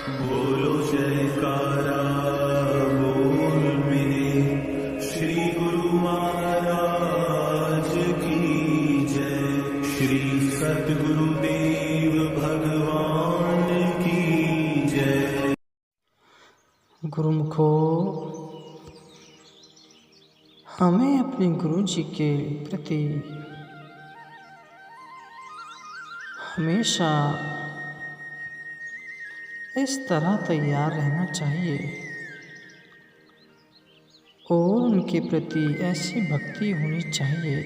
बोलो जयकारा बोल मेरे श्री गुरु महाराज की जय। श्री सतगुरुदेव भगवान की जय। गुरुमुखो, हमें अपने गुरु जी के प्रति हमेशा इस तरह तैयार रहना चाहिए और उनके प्रति ऐसी भक्ति होनी चाहिए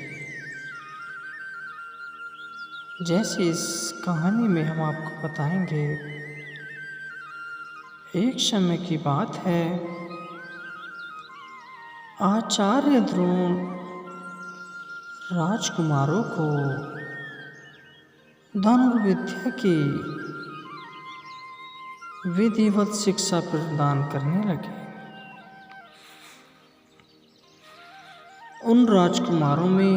जैसे इस कहानी में हम आपको बताएंगे। एक समय की बात है, आचार्य द्रोण राजकुमारों को धनुर्विद्या की विधिवत शिक्षा प्रदान करने लगे। उन राजकुमारों में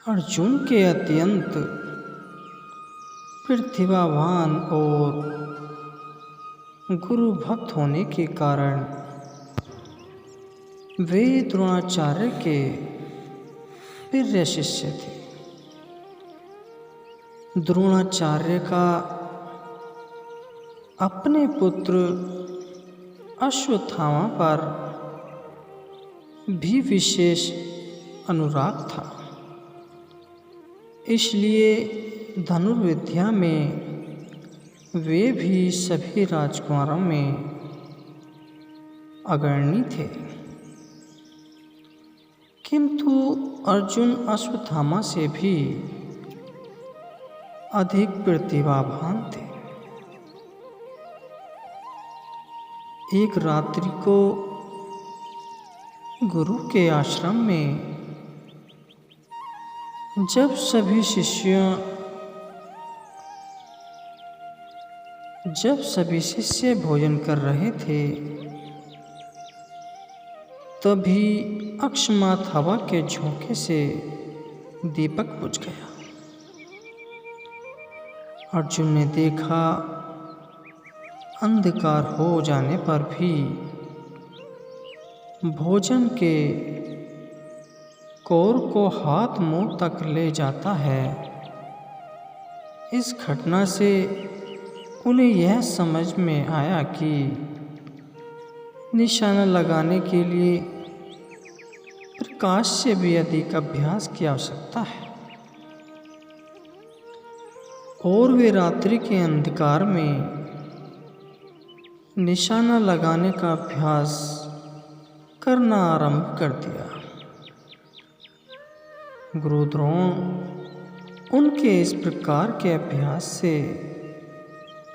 अर्जुन के अत्यंत प्रतिभावान और गुरु भक्त होने के कारण वे द्रोणाचार्य के प्रिय शिष्य थे। द्रोणाचार्य का अपने पुत्र अश्वत्थामा पर भी विशेष अनुराग था, इसलिए धनुर्विद्या में वे भी सभी राजकुमारों में अग्रणी थे। किंतु अर्जुन अश्वत्थामा से भी अधिक प्रतिभावान थे। एक रात्रि को गुरु के आश्रम में जब सभी शिष्य भोजन कर रहे थे, तभी अकस्मात हवा के झोंके से दीपक बुझ गया। अर्जुन ने देखा, अंधकार हो जाने पर भी भोजन के कौर को हाथ मुंह तक ले जाता है। इस घटना से उन्हें यह समझ में आया कि निशाना लगाने के लिए प्रकाश से भी अधिक अभ्यास की आवश्यकता है और वे रात्रि के अंधकार में निशाना लगाने का अभ्यास करना आरंभ कर दिया। गुरु द्रोण उनके इस प्रकार के अभ्यास से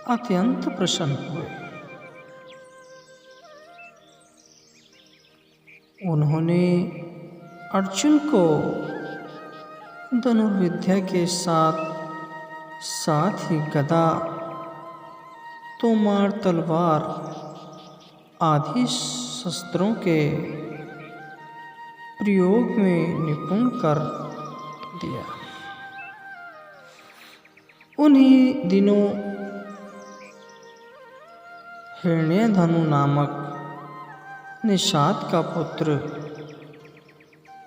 अत्यंत प्रसन्न हुए। उन्होंने अर्जुन को धनुर्विद्या के साथ साथ ही गदा, तोमार, तलवार आदि शस्त्रों के प्रयोग में निपुण कर दिया। उन्हीं दिनों हिरण्यधनु नामक निषाद का पुत्र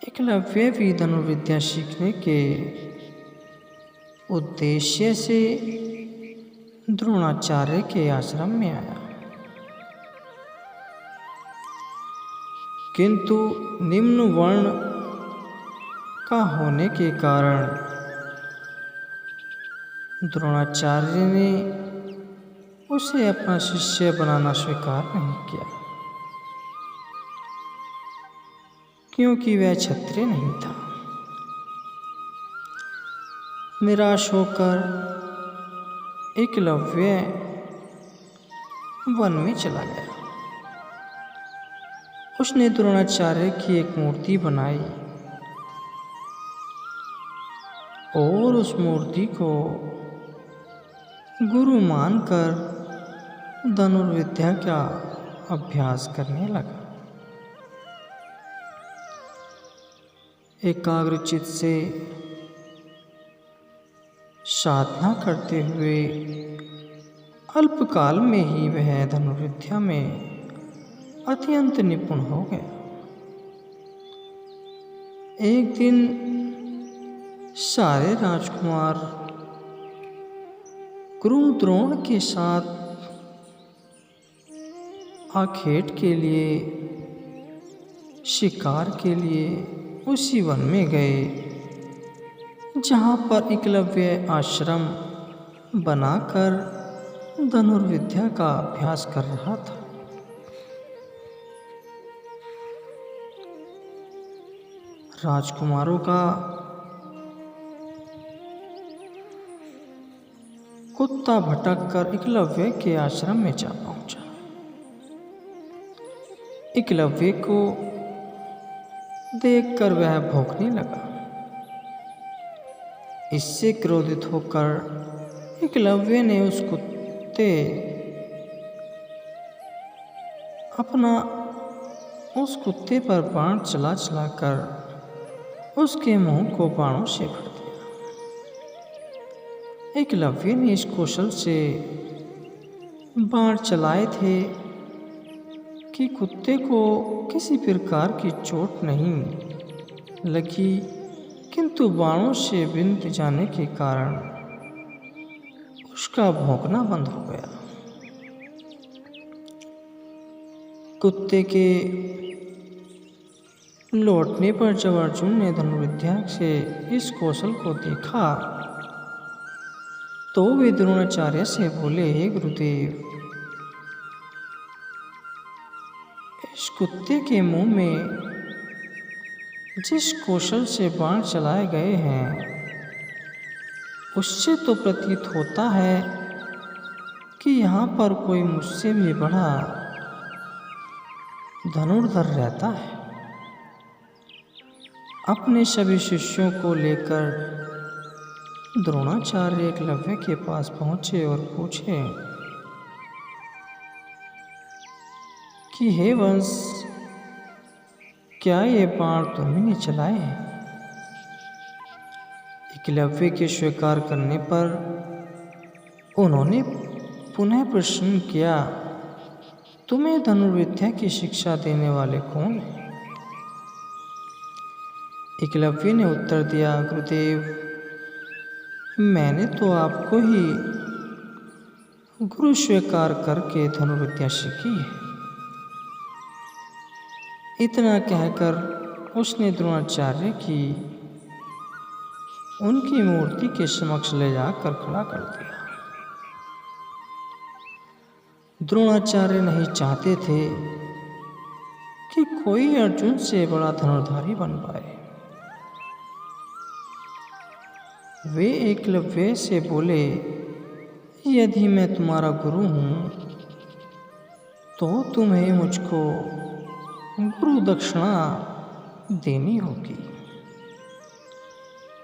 एकलव्य भी धनुर्विद्या सीखने के उद्देश्य से द्रोणाचार्य के आश्रम में आया। किंतु निम्न वर्ण का होने के कारण द्रोणाचार्य ने उसे अपना शिष्य बनाना स्वीकार नहीं किया, क्योंकि वह क्षत्रिय नहीं था। निराश होकर एकलव्य वन में चला गया। उसने द्रोणाचार्य की एक मूर्ति बनाई और उस मूर्ति को गुरु मानकर धनुर्विद्या का अभ्यास करने लगा। एकाग्रचित से साधना करते हुए अल्पकाल में ही वह धनुर्विद्या में अत्यंत निपुण हो गया। एक दिन सारे राजकुमार गुरु द्रोण के साथ आखेट के लिए, शिकार के लिए उसी वन में गए जहाँ पर एकलव्य आश्रम बनाकर धनुर्विद्या का अभ्यास कर रहा था। राजकुमारों का कुत्ता भटक कर एकलव्य के आश्रम में जा पहुंचा। एकलव्य को देखकर वह भौंकने लगा। इससे क्रोधित होकर एकलव्य ने उस कुत्ते पर बाण चला चलाकर उसके मुंह को बाणों से भर दिया। एकलव्य ने इस कौशल से बाण चलाए थे कि कुत्ते को किसी प्रकार की चोट नहीं लगी, किंतु बाणों से बिंध जाने के कारण उसका भौंकना बंद हो गया। कुत्ते के लौटने पर जब अर्जुन ने धनुर्विद्या से इस कौशल को देखा तो वे द्रोणाचार्य से बोले, हे गुरुदेव, इस कुत्ते के मुंह में जिस कौशल से बाण चलाए गए हैं उससे तो प्रतीत होता है कि यहाँ पर कोई मुझसे भी बड़ा धनुर्धर रहता है। अपने सभी शिष्यों को लेकर द्रोणाचार्य एकलव्य के पास पहुंचे और पूछे कि हे वंश, क्या ये बाण तुम्हें चलाए हैं? एकलव्य के स्वीकार करने पर उन्होंने पुनः प्रश्न किया, तुम्हें धनुर्विद्या की शिक्षा देने वाले कौन हैं? एकलव्य ने उत्तर दिया, गुरुदेव, मैंने तो आपको ही गुरु स्वीकार करके धनुर्विद्या सीखी है। इतना कहकर उसने द्रोणाचार्य की उनकी मूर्ति के समक्ष ले जाकर खड़ा कर दिया। द्रोणाचार्य नहीं चाहते थे कि कोई अर्जुन से बड़ा धनुर्धारी बन पाए। वे एकलव्य से बोले, यदि मैं तुम्हारा गुरु हूँ तो तुम्हें मुझको गुरु दक्षिणा देनी होगी।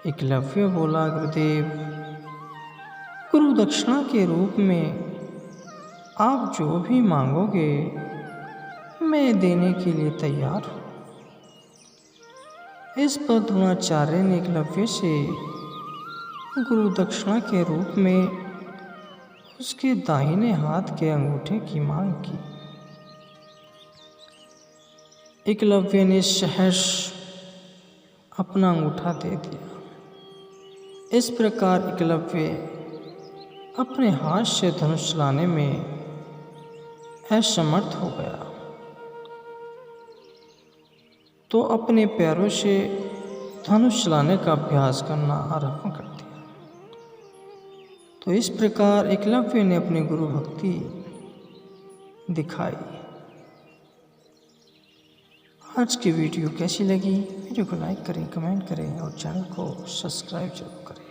एकलव्य बोला, गुरुदेव, गुरु दक्षिणा के रूप में आप जो भी मांगोगे मैं देने के लिए तैयार हूँ। इस पर द्रोणाचार्य ने एकलव्य से गुरु दक्षिणा के रूप में उसके दाहिने हाथ के अंगूठे की मांग की। एकलव्य ने सहर्ष अपना अंगूठा दे दिया। इस प्रकार एकलव्य अपने हाथ से धनुष चलाने में असमर्थ हो गया तो अपने पैरों से धनुष चलाने का अभ्यास करना आरंभ कर दिया। तो इस प्रकार एकलव्य ने अपनी गुरु भक्ति दिखाई। आज की वीडियो कैसी लगी? वीडियो को लाइक करें, कमेंट करें और चैनल को सब्सक्राइब जरूर करें।